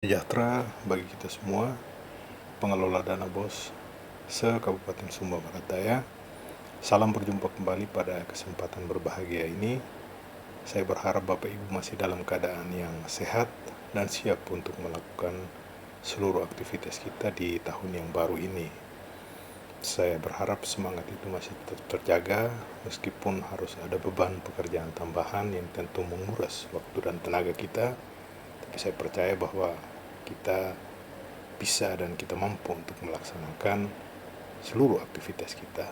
Sejahtera bagi kita semua, pengelola dana BOS se-Kabupaten Sumba Barat Daya. Salam berjumpa kembali pada kesempatan berbahagia ini. Saya berharap Bapak Ibu masih dalam keadaan yang sehat dan siap untuk melakukan seluruh aktivitas kita di tahun yang baru ini. Saya berharap semangat itu masih tetap terjaga meskipun harus ada beban pekerjaan tambahan yang tentu menguras waktu dan tenaga kita. Tapi saya percaya bahwa kita bisa dan kita mampu untuk melaksanakan seluruh aktivitas kita.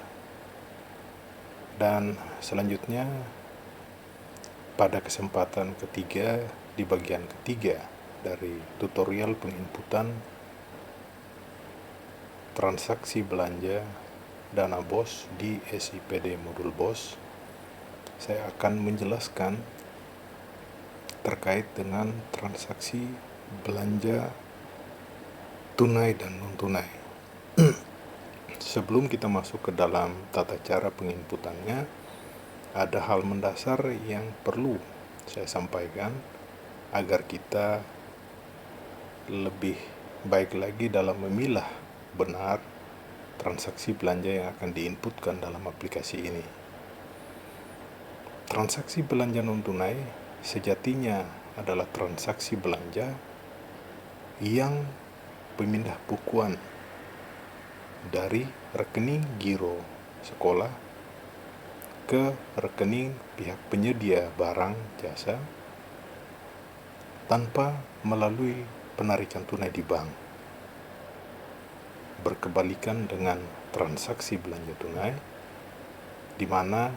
Dan selanjutnya pada kesempatan ketiga di bagian ketiga dari tutorial penginputan transaksi belanja dana BOS di SIPD modul BOS, saya akan menjelaskan terkait dengan transaksi belanja tunai dan non-tunai. Sebelum kita masuk ke dalam tata cara penginputannya, ada hal mendasar yang perlu saya sampaikan agar kita lebih baik lagi dalam memilah benar transaksi belanja yang akan diinputkan dalam aplikasi ini. Transaksi belanja non-tunai sejatinya adalah transaksi belanja yang pemindah bukuan dari rekening giro sekolah ke rekening pihak penyedia barang jasa tanpa melalui penarikan tunai di bank. Berkebalikan dengan transaksi belanja tunai, di mana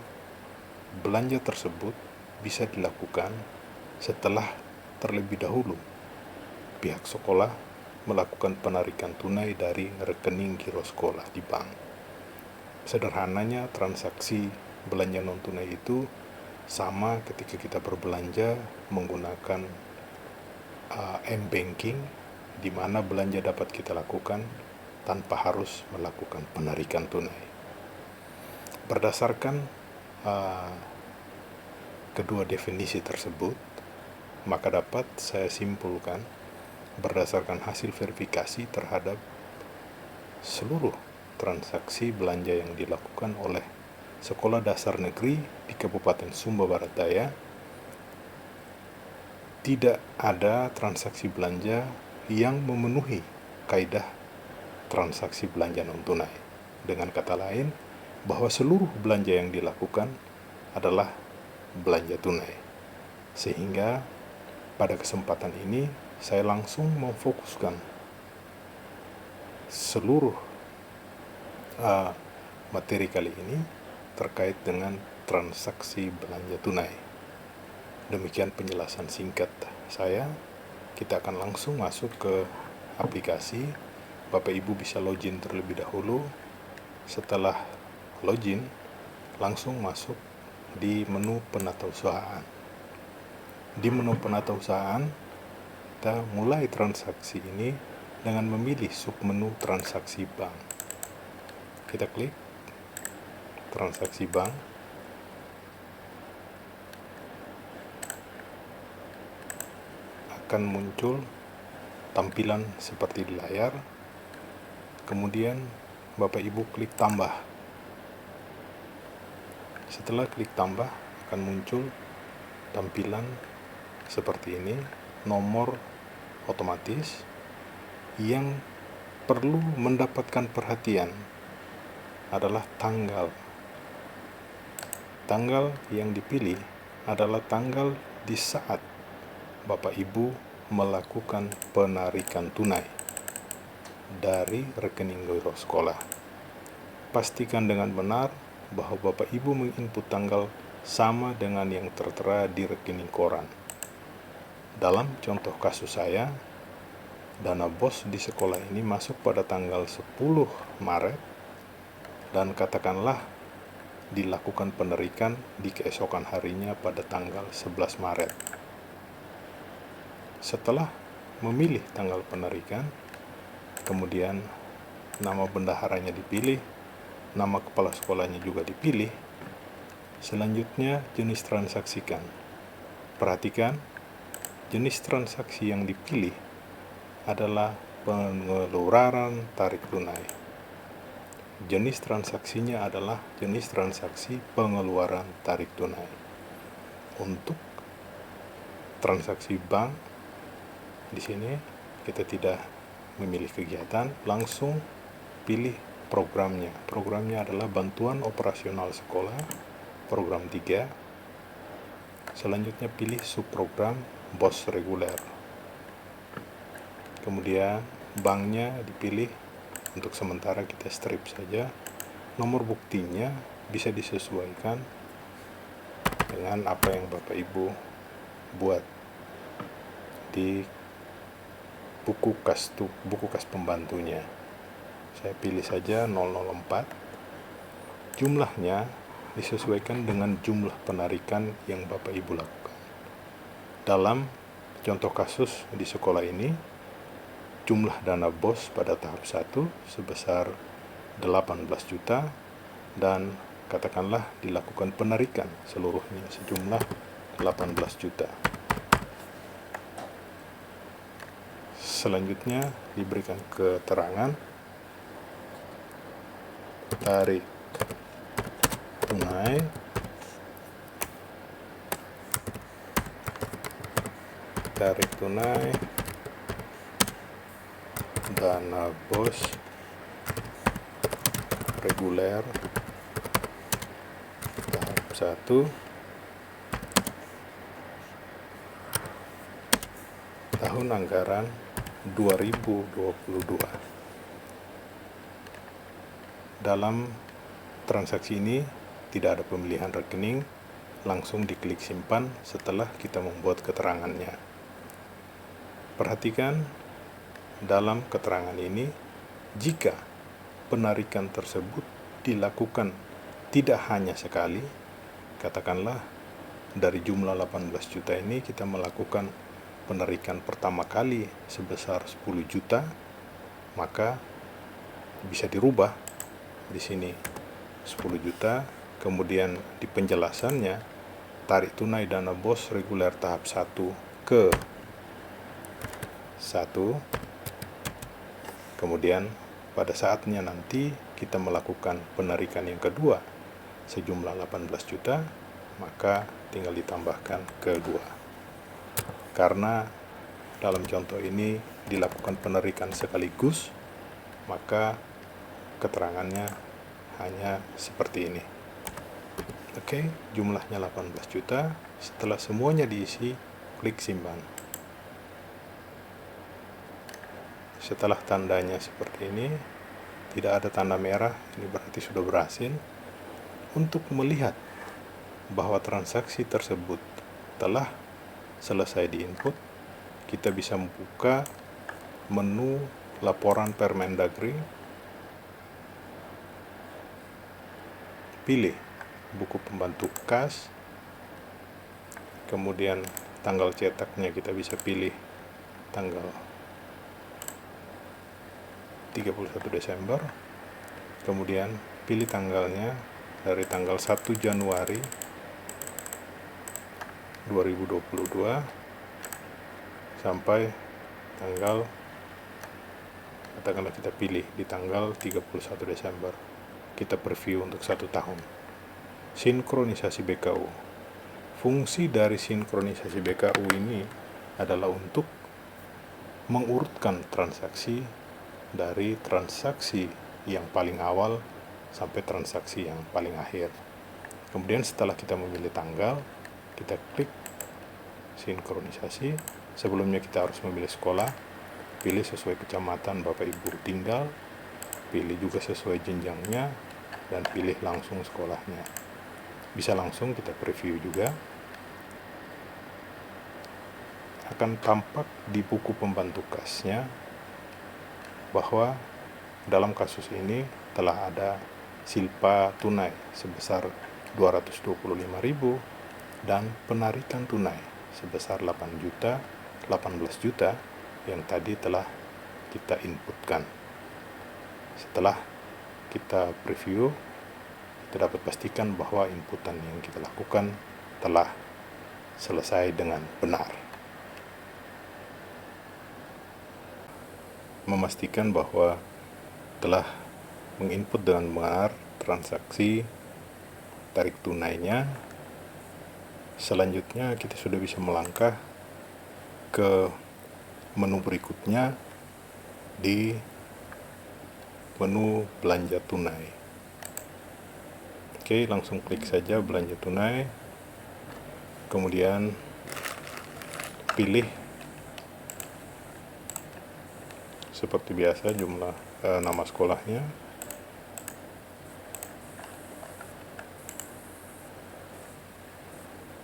belanja tersebut bisa dilakukan setelah terlebih dahulu pihak sekolah melakukan penarikan tunai dari rekening giro sekolah di bank. Sederhananya, transaksi belanja non-tunai itu sama ketika kita berbelanja menggunakan m-banking, di mana belanja dapat kita lakukan tanpa harus melakukan penarikan tunai. Berdasarkan kedua definisi tersebut, maka dapat saya simpulkan berdasarkan hasil verifikasi terhadap seluruh transaksi belanja yang dilakukan oleh sekolah dasar negeri di Kabupaten Sumba Barat Daya, tidak ada transaksi belanja yang memenuhi kaidah transaksi belanja non-tunai. Dengan kata lain, bahwa seluruh belanja yang dilakukan adalah belanja tunai. Sehingga pada kesempatan ini saya langsung memfokuskan seluruh materi kali ini terkait dengan transaksi belanja tunai. Demikian penjelasan singkat saya. Kita akan langsung masuk ke aplikasi. Bapak Ibu bisa login terlebih dahulu. Setelah login, langsung masuk di menu penatausahaan. Di menu penatausahaan, kita mulai transaksi ini dengan memilih submenu transaksi bank. Kita klik transaksi bank. Akan muncul tampilan seperti di layar. Kemudian Bapak Ibu klik tambah. Setelah klik tambah, akan muncul tampilan seperti ini, nomor otomatis. Yang perlu mendapatkan perhatian adalah tanggal. Tanggal yang dipilih adalah tanggal di saat Bapak Ibu melakukan penarikan tunai dari rekening giro sekolah. Pastikan dengan benar bahwa Bapak Ibu menginput tanggal sama dengan yang tertera di rekening koran. Dalam contoh kasus saya, dana BOS di sekolah ini masuk pada tanggal 10 Maret dan katakanlah dilakukan penarikan di keesokan harinya pada tanggal 11 Maret. Setelah memilih tanggal penarikan, kemudian nama bendaharanya dipilih, nama kepala sekolahnya juga dipilih. Selanjutnya jenis transaksikan. Perhatikan, jenis transaksi yang dipilih adalah pengeluaran tarik tunai. Jenis transaksinya adalah jenis transaksi pengeluaran tarik tunai. Untuk transaksi bank, di sini kita tidak memilih kegiatan, langsung pilih programnya. Programnya adalah bantuan operasional sekolah, program 3. Selanjutnya pilih subprogram BOS reguler. Kemudian banknya dipilih, untuk sementara kita strip saja. Nomor buktinya bisa disesuaikan dengan apa yang Bapak Ibu buat di buku kas pembantunya. Saya pilih saja 004. Jumlahnya disesuaikan dengan jumlah penarikan yang Bapak Ibu lakukan. Dalam contoh kasus di sekolah ini, jumlah dana BOS pada tahap 1 sebesar 18 juta dan katakanlah dilakukan penarikan seluruhnya sejumlah 18 juta. Selanjutnya diberikan keterangan tarik tunai dana BOS reguler tahap 1 tahun anggaran 2022. Dalam transaksi ini tidak ada pemilihan rekening, langsung diklik simpan setelah kita membuat keterangannya. Perhatikan dalam keterangan ini, jika penarikan tersebut dilakukan tidak hanya sekali, katakanlah dari jumlah 18 juta ini kita melakukan penarikan pertama kali sebesar 10 juta, maka bisa dirubah di sini 10 juta, kemudian di penjelasannya tarik tunai dana BOS reguler tahap 1 ke 1. Kemudian pada saatnya nanti kita melakukan penarikan yang kedua sejumlah 18 juta, maka tinggal ditambahkan ke 2. Karena dalam contoh ini dilakukan penarikan sekaligus, maka keterangannya hanya seperti ini. Oke, jumlahnya 18 juta. Setelah semuanya diisi, klik simpan. Setelah tandanya seperti ini, tidak ada tanda merah, ini berarti sudah berhasil. Untuk melihat bahwa transaksi tersebut telah selesai diinput, kita bisa membuka menu laporan Permendagri, pilih buku pembantu kas, kemudian tanggal cetaknya kita bisa pilih tanggal 31 Desember, kemudian pilih tanggalnya dari tanggal 1 Januari 2022 sampai tanggal, katakanlah kita pilih di tanggal 31 Desember. Kita preview untuk 1 tahun. Sinkronisasi BKU. Fungsi dari sinkronisasi BKU ini adalah untuk mengurutkan transaksi dari transaksi yang paling awal sampai transaksi yang paling akhir. Kemudian setelah kita memilih tanggal, kita klik sinkronisasi. Sebelumnya kita harus memilih sekolah, pilih sesuai kecamatan Bapak Ibu tinggal, pilih juga sesuai jenjangnya, dan pilih langsung sekolahnya. Bisa langsung kita preview juga. Akan tampak di buku pembantu kasnya bahwa dalam kasus ini telah ada silpa tunai sebesar 225.000 dan penarikan tunai sebesar 18 juta yang tadi telah kita inputkan. Setelah kita preview, kita dapat pastikan bahwa inputan yang kita lakukan telah selesai dengan benar. memastikan bahwa telah menginput dengan benar transaksi tarik tunainya. Selanjutnya kita sudah bisa melangkah ke menu berikutnya di menu belanja tunai. Oke, langsung klik saja belanja tunai, kemudian pilih seperti biasa jumlah nama sekolahnya,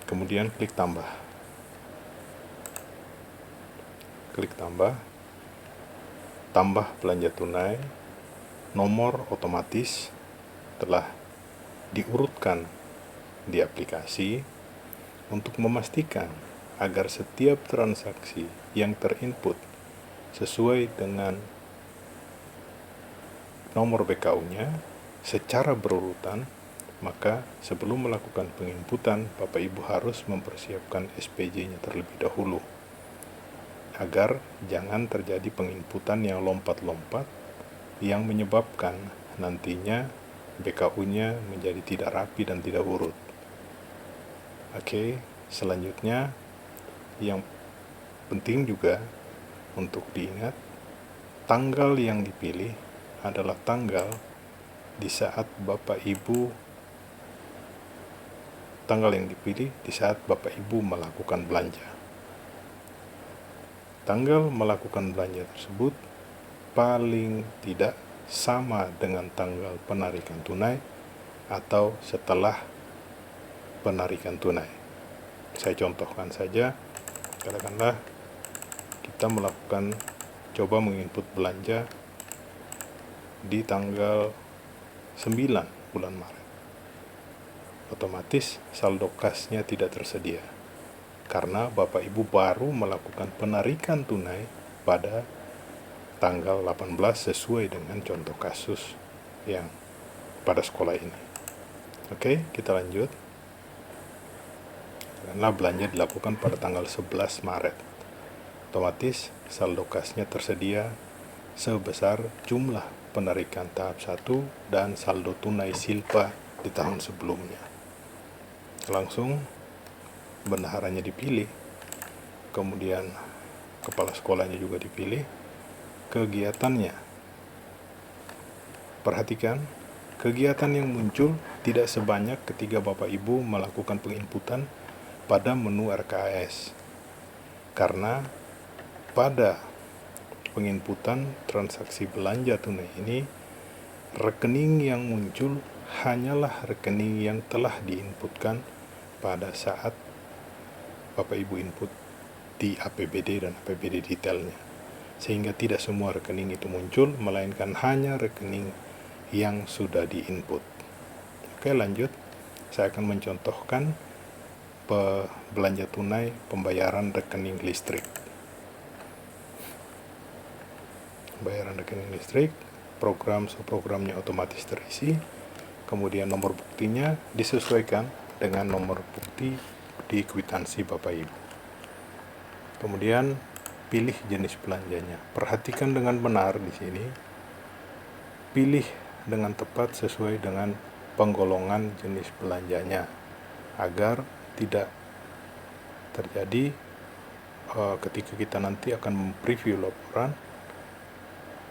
kemudian klik tambah. Tambah belanja tunai, nomor otomatis telah diurutkan di aplikasi untuk memastikan agar setiap transaksi yang terinput sesuai dengan nomor BKU-nya secara berurutan. Maka sebelum melakukan penginputan, Bapak Ibu harus mempersiapkan SPJ-nya terlebih dahulu, agar jangan terjadi penginputan yang lompat-lompat yang menyebabkan nantinya BKU-nya menjadi tidak rapi dan tidak urut. Oke, selanjutnya yang penting juga untuk diingat, tanggal yang dipilih adalah tanggal di saat Bapak Ibu melakukan belanja. Tanggal melakukan belanja tersebut paling tidak sama dengan tanggal penarikan tunai atau setelah penarikan tunai. Saya contohkan saja, katakanlah kita coba menginput belanja di tanggal 9 bulan Maret. Otomatis saldo kasnya tidak tersedia karena Bapak Ibu baru melakukan penarikan tunai pada tanggal 18 sesuai dengan contoh kasus yang pada sekolah ini. Oke, kita lanjut. Karena belanja dilakukan pada tanggal 11 Maret. Otomatis saldo kasnya tersedia sebesar jumlah penarikan tahap 1 dan saldo tunai silpa di tahun sebelumnya. Langsung bendaharanya dipilih, kemudian kepala sekolahnya juga dipilih, kegiatannya. Perhatikan, kegiatan yang muncul tidak sebanyak ketika Bapak Ibu melakukan penginputan pada menu RKAS. Karena pada penginputan transaksi belanja tunai ini, rekening yang muncul hanyalah rekening yang telah diinputkan pada saat Bapak Ibu input di APBD dan APBD detailnya, sehingga tidak semua rekening itu muncul, melainkan hanya rekening yang sudah diinput. Oke, lanjut. Saya akan mencontohkan belanja tunai pembayaran rekening listrik. Bayaran rekening listrik, programnya otomatis terisi, kemudian nomor buktinya disesuaikan dengan nomor bukti di kwitansi Bapak Ibu. Kemudian pilih jenis belanjanya. Perhatikan dengan benar di sini. Pilih dengan tepat sesuai dengan penggolongan jenis belanjanya agar tidak terjadi ketika kita nanti akan preview laporan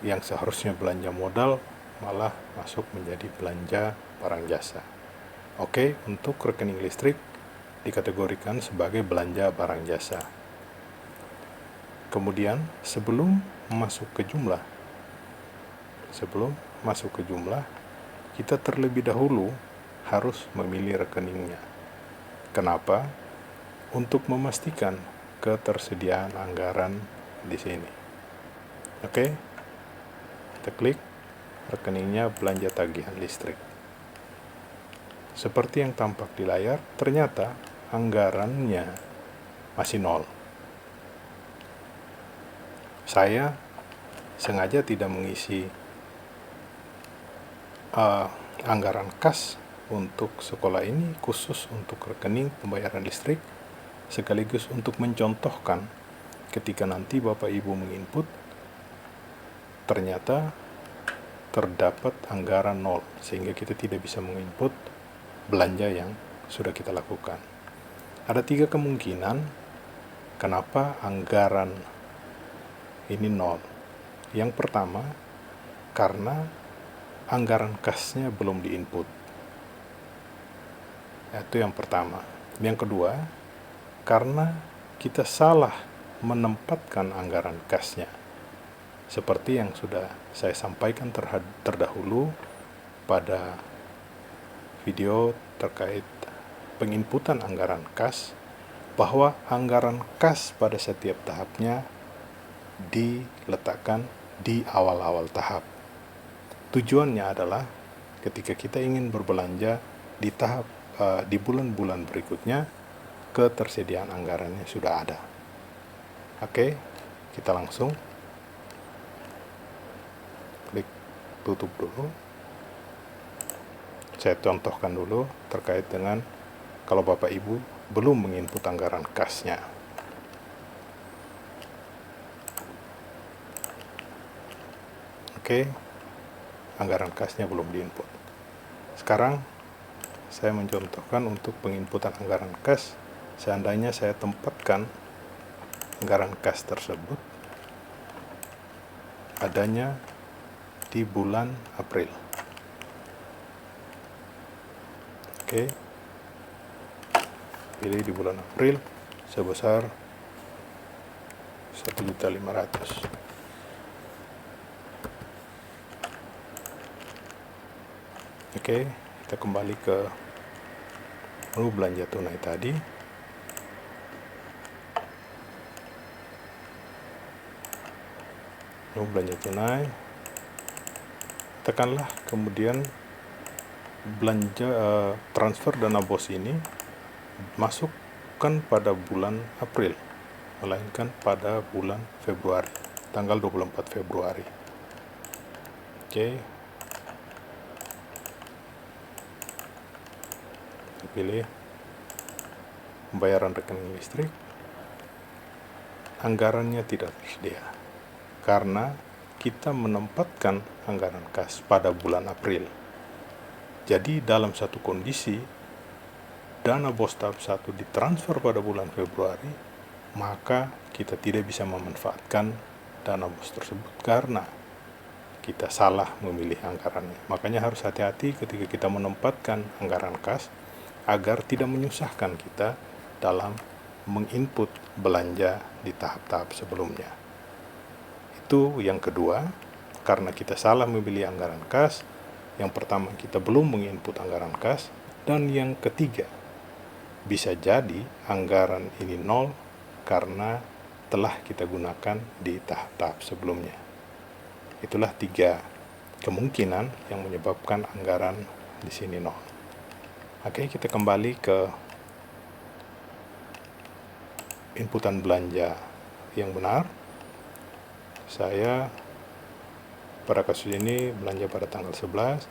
yang seharusnya belanja modal malah masuk menjadi belanja barang jasa. Oke, untuk rekening listrik dikategorikan sebagai belanja barang jasa. Kemudian sebelum masuk ke jumlah, kita terlebih dahulu harus memilih rekeningnya. Kenapa? Untuk memastikan ketersediaan anggaran di sini. Oke, kita klik rekeningnya belanja tagihan listrik. Seperti yang tampak di layar, ternyata anggarannya masih nol. Saya sengaja tidak mengisi anggaran kas untuk sekolah ini khusus untuk rekening pembayaran listrik, sekaligus untuk mencontohkan ketika nanti Bapak Ibu menginput ternyata terdapat anggaran nol, sehingga kita tidak bisa menginput belanja yang sudah kita lakukan. Ada 3 kemungkinan kenapa anggaran ini nol. Yang pertama, karena anggaran kasnya belum diinput. Itu yang pertama. Yang kedua, karena kita salah menempatkan anggaran kasnya. Seperti yang sudah saya sampaikan terdahulu pada video terkait penginputan anggaran kas, bahwa anggaran kas pada setiap tahapnya diletakkan di awal-awal tahap. Tujuannya adalah ketika kita ingin berbelanja di di bulan-bulan berikutnya, ketersediaan anggarannya sudah ada. Oke, kita langsung klik tutup dulu. Saya contohkan dulu terkait dengan kalau Bapak Ibu belum menginput anggaran kasnya. Oke, anggaran kasnya belum diinput. Sekarang saya mencontohkan untuk penginputan anggaran kas. Seandainya saya tempatkan anggaran kas tersebut adanya di bulan April. Oke, pilih di bulan April sebesar 1.500.000. Oke, kita kembali ke menu belanja tunai tadi. Menu belanja tunai, tekanlah kemudian belanja transfer dana bos ini masukkan pada bulan April, melainkan pada bulan Februari, tanggal 24 Februari. Oke, pilih pembayaran rekening listrik. Anggarannya tidak tersedia karena kita menempatkan anggaran kas pada bulan April. Jadi dalam satu kondisi dana bos tahap 1 ditransfer pada bulan Februari, maka kita tidak bisa memanfaatkan dana bos tersebut karena kita salah memilih anggarannya. Makanya harus hati-hati ketika kita menempatkan anggaran kas agar tidak menyusahkan kita dalam menginput belanja di tahap-tahap sebelumnya. Itu yang kedua, karena kita salah memilih anggaran kas. Yang pertama, kita belum menginput anggaran kas. Dan yang ketiga, bisa jadi anggaran ini nol karena telah kita gunakan di tahap-tahap sebelumnya. Itulah 3 kemungkinan yang menyebabkan anggaran di sini nol. Oke, kita kembali ke inputan belanja yang benar. Saya pada kasus ini belanja pada tanggal 11.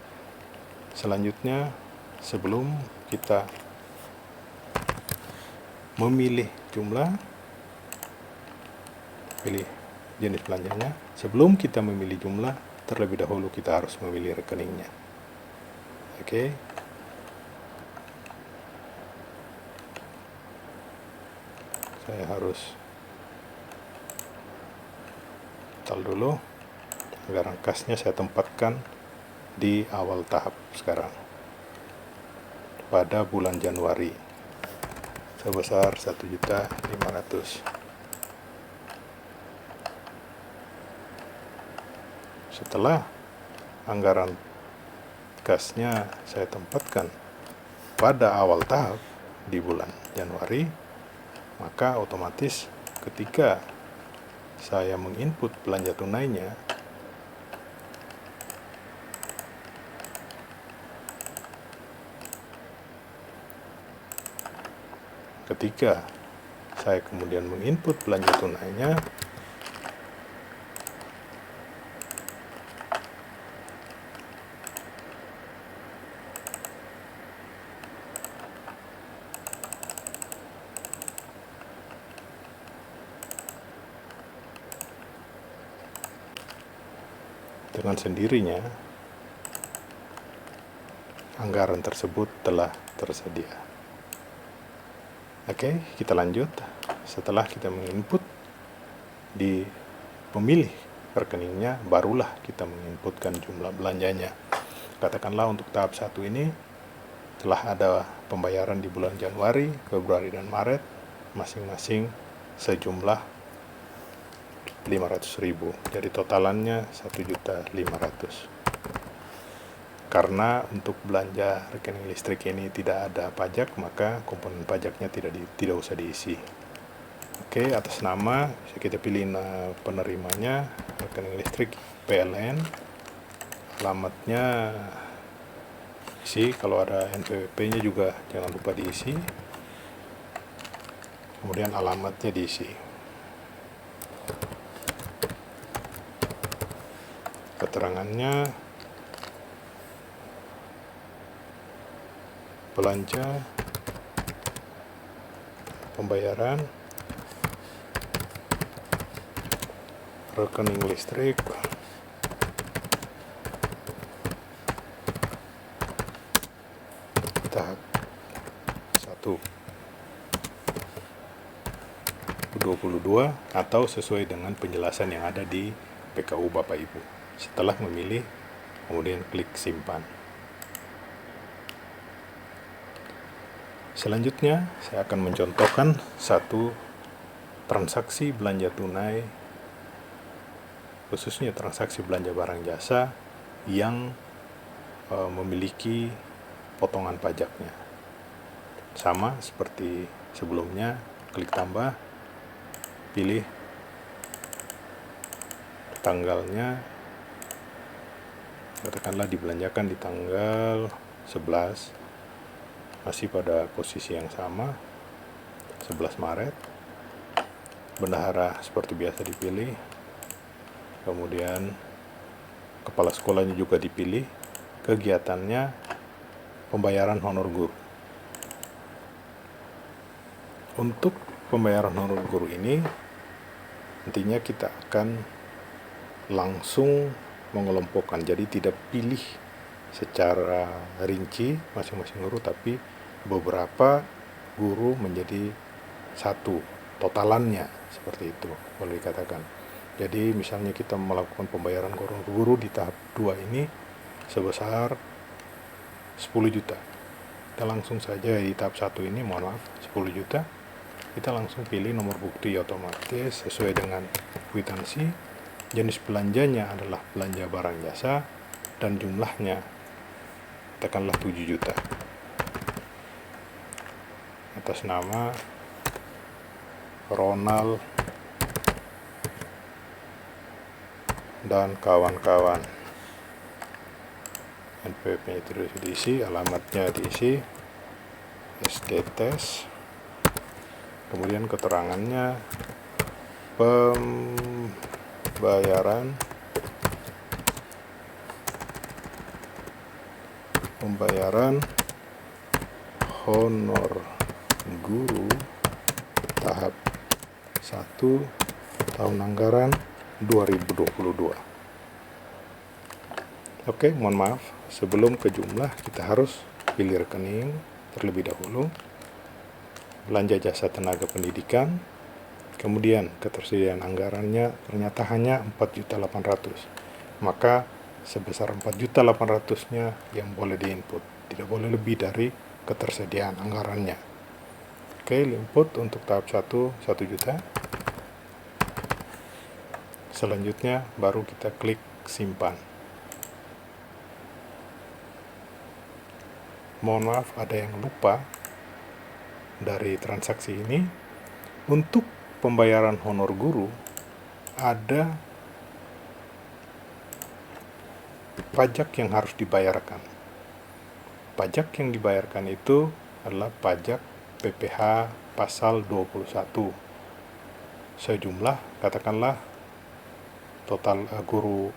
Selanjutnya, sebelum kita memilih jumlah, pilih jenis belanjanya. Sebelum kita memilih jumlah, terlebih dahulu kita harus memilih rekeningnya. Oke. Saya harus install dulu. Anggaran kasnya saya tempatkan di awal tahap sekarang pada bulan Januari sebesar 1.500.000. Setelah anggaran kasnya saya tempatkan pada awal tahap di bulan Januari, maka otomatis ketika saya menginput belanja tunainya, ketika saya kemudian menginput belanja tunainya, dengan sendirinya anggaran tersebut telah tersedia. Oke, kita lanjut. Setelah kita menginput di pemilih rekeningnya, barulah kita menginputkan jumlah belanjanya. Katakanlah untuk tahap 1 ini telah ada pembayaran di bulan Januari, Februari, dan Maret masing-masing sejumlah 500.000. Jadi totalannya 1.500.000. Karena untuk belanja rekening listrik ini tidak ada pajak, maka komponen pajaknya tidak usah diisi. Oke, atas nama kita pilih penerimanya rekening listrik PLN, alamatnya isi, kalau ada NPWP-nya juga jangan lupa diisi, kemudian alamatnya diisi, keterangannya belanja, pembayaran, rekening listrik, tahap 1 2022 atau sesuai dengan penjelasan yang ada di PKU Bapak Ibu. Setelah memilih, kemudian klik simpan. Selanjutnya, saya akan mencontohkan satu transaksi belanja tunai, khususnya transaksi belanja barang jasa yang memiliki potongan pajaknya. Sama seperti sebelumnya, klik tambah, pilih tanggalnya, katakanlah dibelanjakan di tanggal 11, masih pada posisi yang sama, 11 Maret. Bendahara seperti biasa dipilih, kemudian kepala sekolahnya juga dipilih, kegiatannya pembayaran honor guru. Untuk pembayaran honor guru ini nantinya kita akan langsung mengelompokkan, jadi tidak pilih secara rinci masing-masing guru, tapi beberapa guru menjadi satu, totalannya seperti itu boleh dikatakan. Jadi misalnya kita melakukan pembayaran guru di tahap 2 ini sebesar 10 juta. Kita langsung saja di tahap 1 ini, 10 juta. Kita langsung pilih nomor bukti otomatis sesuai dengan kwitansi. Jenis belanjanya adalah belanja barang jasa dan jumlahnya katakanlah 7 juta. Atas nama Ronald dan kawan-kawan. NPWP-nya itu diisi, alamatnya diisi, SDTes, kemudian keterangannya pembayaran honor guru tahap 1 tahun anggaran 2022. Oke, mohon maaf, sebelum ke jumlah kita harus pilih rekening terlebih dahulu. Belanja jasa tenaga pendidikan, kemudian ketersediaan anggarannya ternyata hanya 4.800.000. Maka sebesar 4.800.000-nya yang boleh diinput, tidak boleh lebih dari ketersediaan anggarannya. Oke, input untuk tahap 1 juta. Selanjutnya baru kita klik simpan. Mohon maaf, ada yang lupa dari transaksi ini. Untuk pembayaran honor guru ada pajak yang harus dibayarkan. Pajak yang dibayarkan itu adalah pajak PPh pasal 21. Sejumlah, katakanlah total guru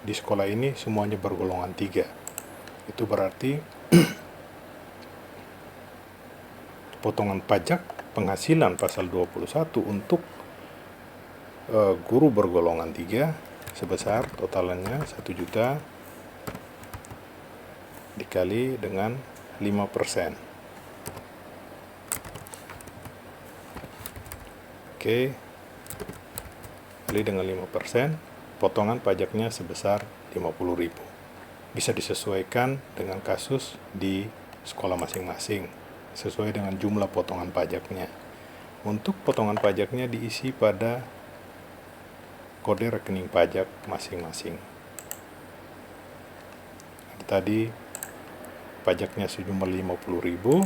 di sekolah ini semuanya bergolongan 3. Itu berarti potongan pajak penghasilan pasal 21 untuk guru bergolongan 3 sebesar totalannya 1 juta dikali dengan 5%. Oke, kali dengan 5%, potongan pajaknya sebesar 50.000. Bisa disesuaikan dengan kasus di sekolah masing-masing, sesuai dengan jumlah potongan pajaknya. Untuk potongan pajaknya diisi pada kode rekening pajak masing-masing. Tadi pajaknya sejumlah 50.000,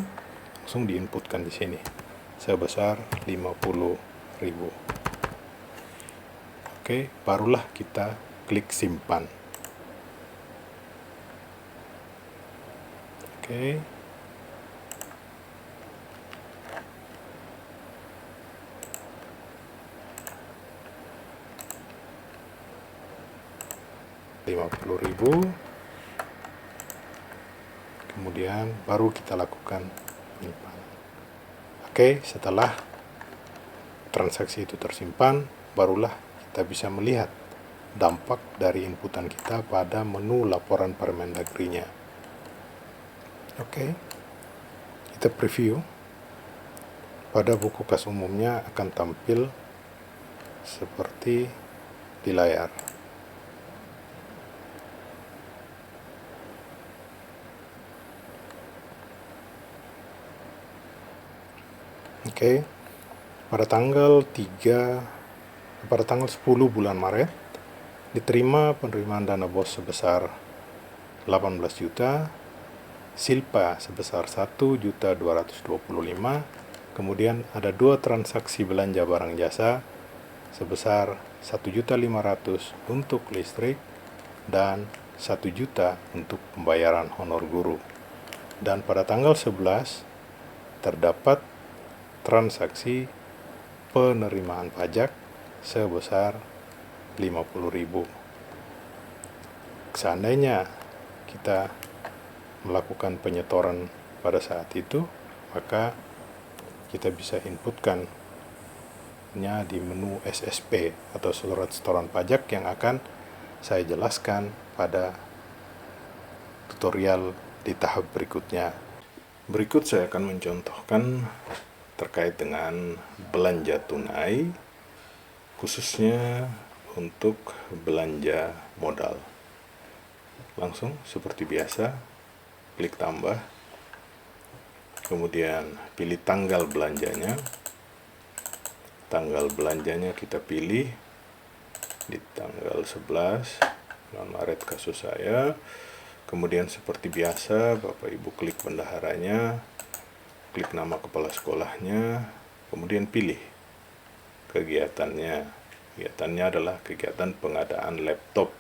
langsung diinputkan di sini sebesar 50.000. Oke, barulah kita klik simpan. Oke. Rp50.000. Kemudian baru kita lakukan penyimpanan. Oke, setelah transaksi itu tersimpan, barulah kita bisa melihat dampak dari inputan kita pada menu laporan Permendagri-nya. Oke, kita preview. Pada buku kas umumnya akan tampil seperti di layar. Oke, pada tanggal 10 bulan Maret diterima penerimaan dana BOS sebesar 18 juta, silpa sebesar 1.225.000, kemudian ada 2 transaksi belanja barang jasa sebesar 1.500.000 untuk listrik dan 1 juta untuk pembayaran honor guru. Dan pada tanggal 11 terdapat transaksi penerimaan pajak sebesar 50.000. Seandainya kita melakukan penyetoran pada saat itu, maka kita bisa inputkan di menu SSP atau surat setoran pajak yang akan saya jelaskan pada tutorial di tahap berikutnya. Berikut saya akan mencontohkan terkait dengan belanja tunai, khususnya untuk belanja modal. Langsung seperti biasa, klik tambah, kemudian pilih tanggal belanjanya. Tanggal belanjanya kita pilih di tanggal 11 bulan Maret kasus saya. Kemudian seperti biasa, Bapak Ibu klik bendaharanya, klik nama kepala sekolahnya, kemudian pilih kegiatannya. Kegiatannya adalah kegiatan pengadaan laptop.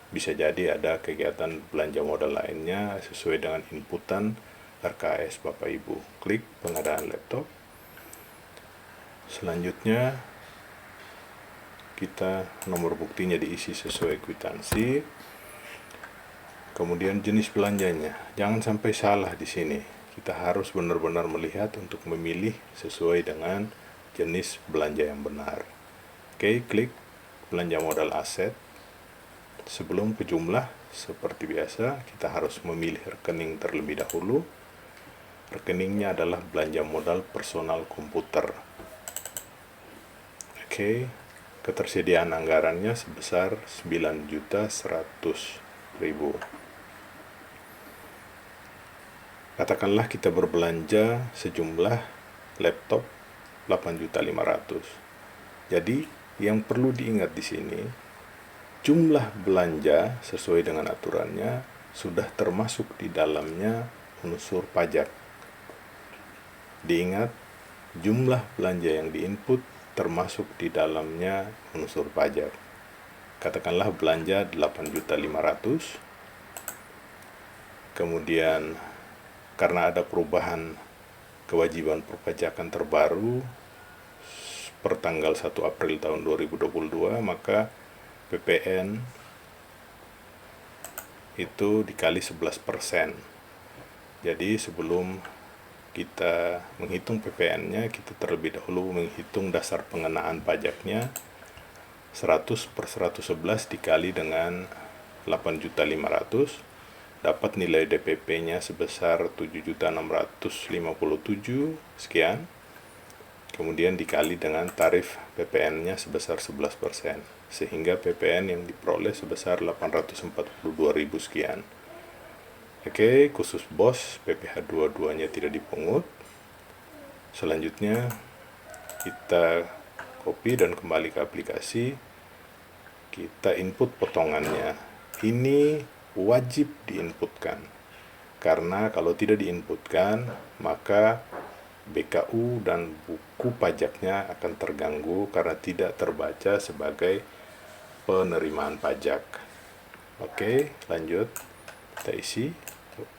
Bisa jadi ada kegiatan belanja modal lainnya sesuai dengan inputan RKS Bapak Ibu. Klik pengadaan laptop. Selanjutnya kita nomor buktinya diisi sesuai kwitansi. Kemudian jenis belanjanya. Jangan sampai salah di sini. Kita harus benar-benar melihat untuk memilih sesuai dengan jenis belanja yang benar. Oke, klik belanja modal aset. Sebelum ke jumlah, seperti biasa, kita harus memilih rekening terlebih dahulu. Rekeningnya adalah belanja modal personal komputer. Oke, ketersediaan anggarannya sebesar 9.100.000. Katakanlah kita berbelanja sejumlah laptop 8.500.000. Jadi, yang perlu diingat di sini, jumlah belanja sesuai dengan aturannya sudah termasuk di dalamnya unsur pajak. Diingat, jumlah belanja yang diinput termasuk di dalamnya unsur pajak. Katakanlah belanja 8.500.000. Kemudian karena ada perubahan kewajiban perpajakan terbaru per tanggal 1 April tahun 2022, maka PPN itu dikali 11%. Jadi sebelum kita menghitung PPN-nya, kita terlebih dahulu menghitung dasar pengenaan pajaknya 100 per 111 dikali dengan 8.500.000 dapat nilai DPP-nya sebesar 7.657.000 sekian. Kemudian dikali dengan tarif PPN-nya sebesar 11%, sehingga PPN yang diperoleh sebesar 842.000 sekian. Oke, khusus BOS PPh 22-nya tidak dipungut. Selanjutnya kita copy dan kembali ke aplikasi. Kita input potongannya. Ini wajib diinputkan, karena kalau tidak diinputkan maka BKU dan buku pajaknya akan terganggu karena tidak terbaca sebagai penerimaan pajak. Oke, lanjut. Kita isi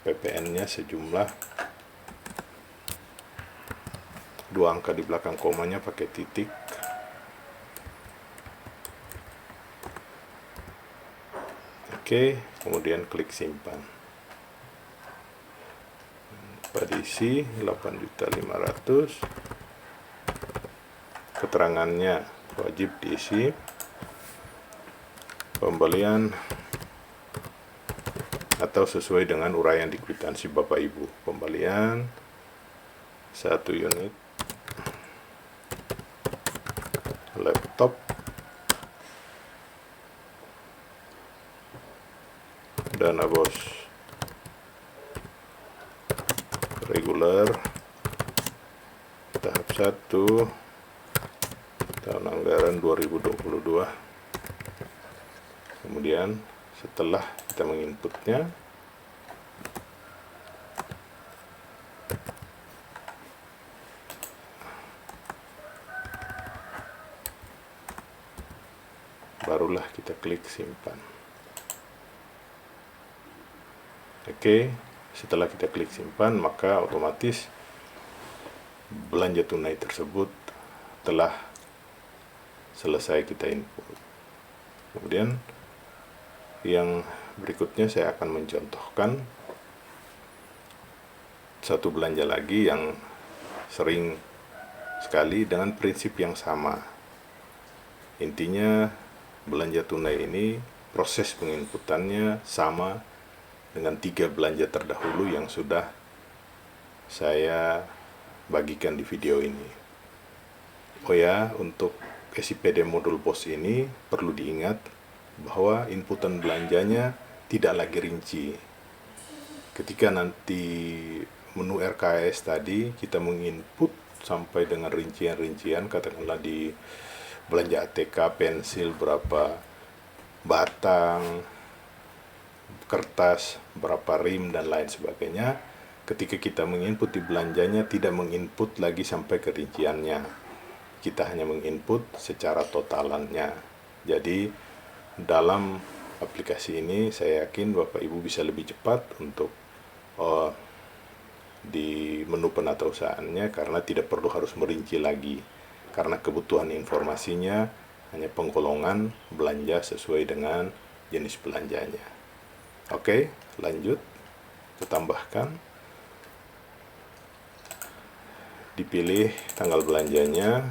PPN-nya sejumlah 2 angka di belakang komanya pakai titik. Oke, kemudian klik simpan. Diisi 8.500.000. Keterangannya wajib diisi. Pembelian atau sesuai dengan uraian di kwitansi Bapak Ibu. Pembelian 1 unit laptop dana BOS reguler tahap 1 tahun anggaran 2022. Kemudian setelah kita menginputnya, barulah kita klik simpan. Oke, setelah kita klik simpan, maka otomatis belanja tunai tersebut telah selesai kita input. Kemudian yang berikutnya saya akan mencontohkan satu belanja lagi yang sering sekali dengan prinsip yang sama. Intinya belanja tunai ini proses penginputannya sama dengan 3 belanja terdahulu yang sudah saya bagikan di video ini. Oh ya, untuk SIPD modul BOS ini perlu diingat bahwa inputan belanjanya tidak lagi rinci. Ketika nanti menu RKS tadi kita menginput sampai dengan rincian-rincian, katakanlah di belanja ATK pensil berapa batang, kertas, berapa rim, dan lain sebagainya. Ketika kita menginput di belanjanya, tidak menginput lagi sampai ke rinciannya. Kita hanya menginput secara totalannya. Jadi, dalam aplikasi ini, saya yakin Bapak Ibu bisa lebih cepat untuk di menu penata usahaannya, karena tidak perlu harus merinci lagi. Karena kebutuhan informasinya hanya penggolongan belanja sesuai dengan jenis belanjanya. Oke, lanjut. Kita tambahkan. Dipilih tanggal belanjanya.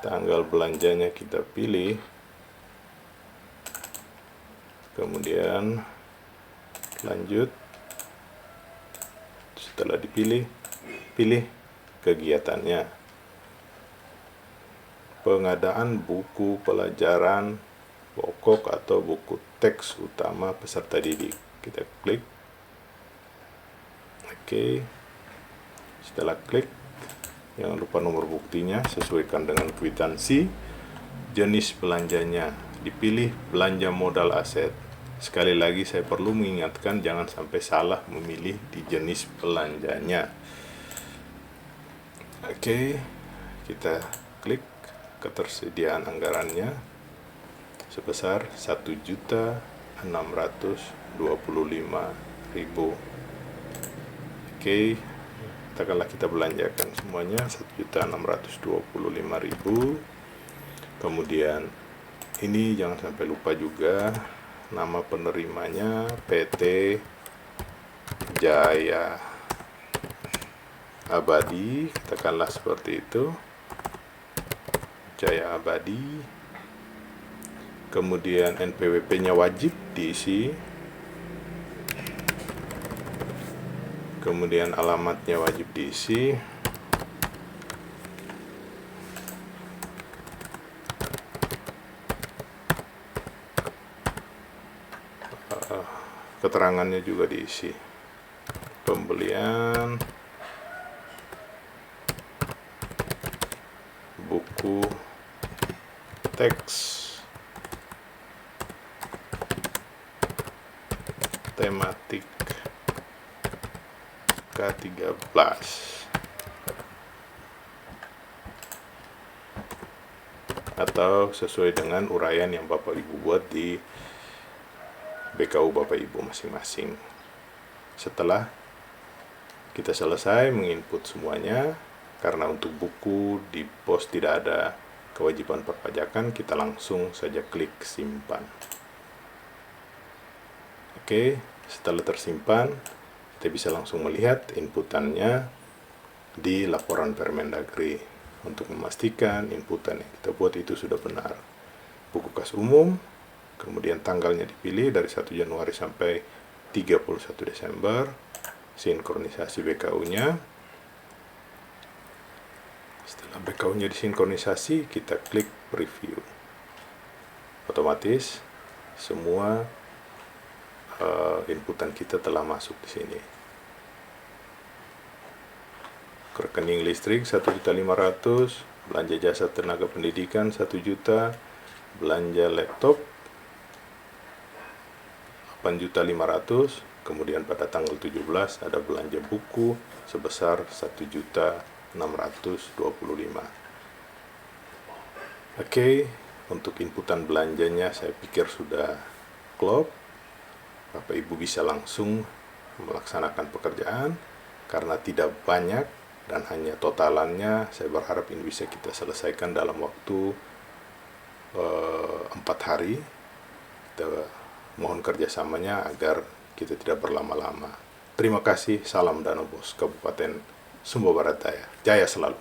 Tanggal belanjanya kita pilih. Kemudian lanjut. Setelah dipilih, pilih kegiatannya. Pengadaan buku pelajaran pokok atau buku teks utama peserta didik. Kita klik. Oke. Setelah klik, jangan lupa nomor buktinya sesuaikan dengan kwitansi. Jenis belanjanya dipilih belanja modal aset. Sekali lagi saya perlu mengingatkan jangan sampai salah memilih di jenis belanjanya. Oke, kita klik ketersediaan anggarannya sebesar 1.625.000. Oke, katakanlah kita belanjakan semuanya 1.625.000. Kemudian ini jangan sampai lupa juga nama penerimanya PT Jaya Abadi, katakanlah seperti itu. Jaya Abadi. Kemudian NPWP-nya wajib diisi. Kemudian alamatnya wajib diisi. Keterangannya juga diisi. Pembelian buku teks tematik K13 atau sesuai dengan uraian yang Bapak Ibu buat di BKU Bapak Ibu masing-masing. Setelah kita selesai menginput semuanya, karena untuk buku di pos tidak ada kewajiban perpajakan, kita langsung saja klik simpan. Oke, setelah tersimpan, kita bisa langsung melihat inputannya di laporan Permendagri untuk memastikan inputan yang kita buat itu sudah benar. Buku kas umum, kemudian tanggalnya dipilih dari 1 Januari sampai 31 Desember, sinkronisasi BKU-nya. Setelah BKU-nya disinkronisasi, kita klik preview. Otomatis semua inputan kita telah masuk di sini. Rekening listrik 1.500.000, belanja jasa tenaga pendidikan 1 juta, belanja laptop 8.500.000, kemudian pada tanggal 17 ada belanja buku sebesar 1.625.000. Oke, untuk inputan belanjanya saya pikir sudah klop. Bapak Ibu bisa langsung melaksanakan pekerjaan karena tidak banyak dan hanya totalannya. Saya berharap ini bisa kita selesaikan dalam waktu 4 hari. Kita mohon kerjasamanya agar kita tidak berlama-lama. Terima kasih. Salam Danau Bos, Kabupaten Sumba Barat Daya. Jaya selalu.